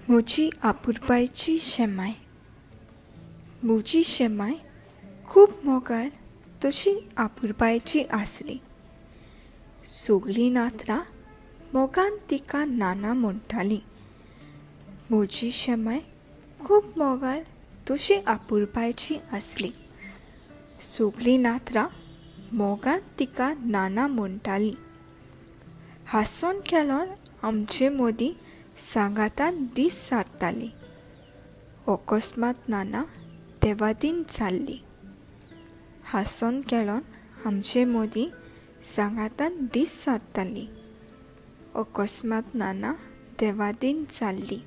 म्हजी आपुरबायची शेमाय. म्हजी शेमाय खूब मोगाळ तशी आपुरबायची आसली. सगळीं नातरां मोगान तिका नाना म्हणटालीं. म्हजी शेमाय खूब मोगाळ तशी आपुरबायची आसली. सगळीं नातरां मोगान तिका नाना म्हणटालीं. हांसोन खेळोन आमचे मदीं सांगातान दीस सारतालीं. अकस्मात नाना देवादीन जाल्लीं. हांसोन खेळोन आमचे मदीं सांगातान दीस सारतालीं. अकस्मात नाना देवादीन जाल्लीं.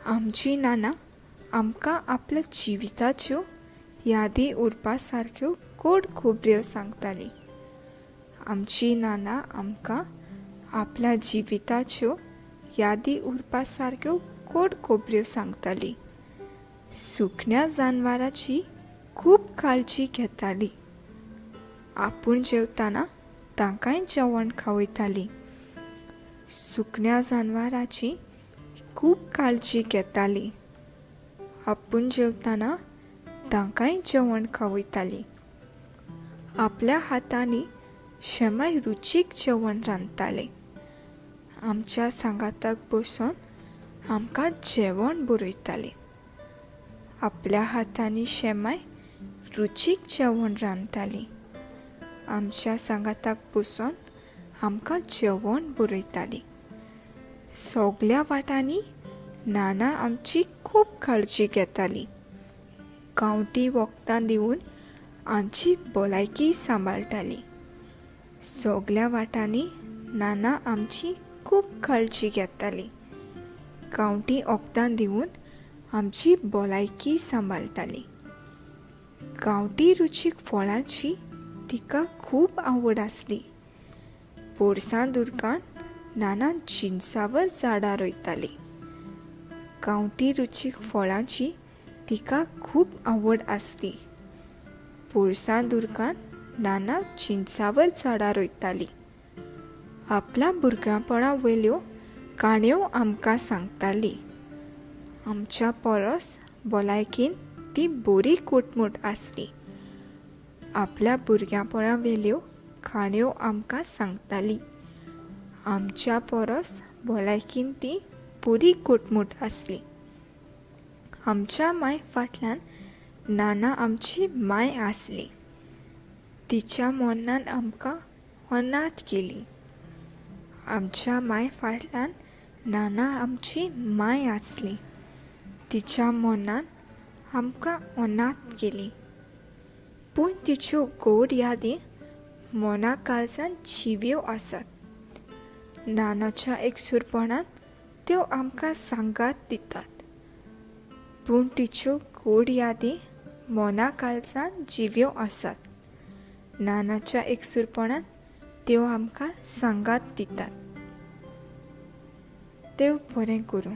आमची नाना आमकां आपल्या जिविताच्यो यादी उरपा सारक्यो गोड खोबऱ्यो सांगताली. आमची नाना आमकां आपल्या जिविताच्यो यादी उरपा सारक्यो गोड खोबऱ्यो सांगताली. सुकण्या जानवराची खूब काळजी घेताली. आपूण जेवताना तांकांय जेवण खावयताली. सुकण्या जानवराची खूब काळजी घेताली. आपूण जेवताना तांकांय जेवण खावयताली. आपल्या हातांनी शेमाय रुचीक जेवण रांदताले. आमच्या सांगाताक बसून आमकां जेवण बरयताली. आपल्या हातांनी शेमाय रुचीक जेवण रांदताली. आमच्या सांगाताक बसून आमकां जेवण बरयताली. सगल्या वाटांनी नाना आमची खूब काळजी घेताली. गांवठी वखदां दिवन आमची भलायकी सांबाळटाली. सगल्या वाटांनी नाना आमची खूब काळजी घेताली. गांवठी वखदां दिवन आमची भलायकी सांबाळटाली. गांवठी रुचीक फळांची तिका खूब आवड आसली. पोरसांत उदकान नाना जिनसावर झाडां रोयताली. गांवठी रुचीक फळांची तिका खूब आवड आसली. पोरसांत उदकान नाना जिनसावर झाडां रोयताली. आपल्या भुरग्यापणा वयल्यो काणयो आमकां सांगताली. आमच्या परस भलायकेन ती बरी घटमूट आसली. आपल्या भुरग्यापणा वयल्यो काणयो आमकां सांगताली. आमच्या परस भलायकेन ती बरी घटमूट आसली. आमच्या माय फाटल्यान नाना आमची माय आसली. तिच्या मरणान आमकां अनाथ केली. आमच्या माय फाटल्यान नाना आमची माय आसली. तिच्या मरणान आमकां अनाथ केली. पूण तिच्यो गोड यादी मना काळजान जिव्यो आसात. नानाच्या एकसुरपणान त्यो आमकां सांगात दितात. पूण तिच्यो गोड यादी मना काळजान जिव्यो आसात. नानाच्या एकसुरपणान त्यो आमकां सांगात दितात. देव बरें करूं.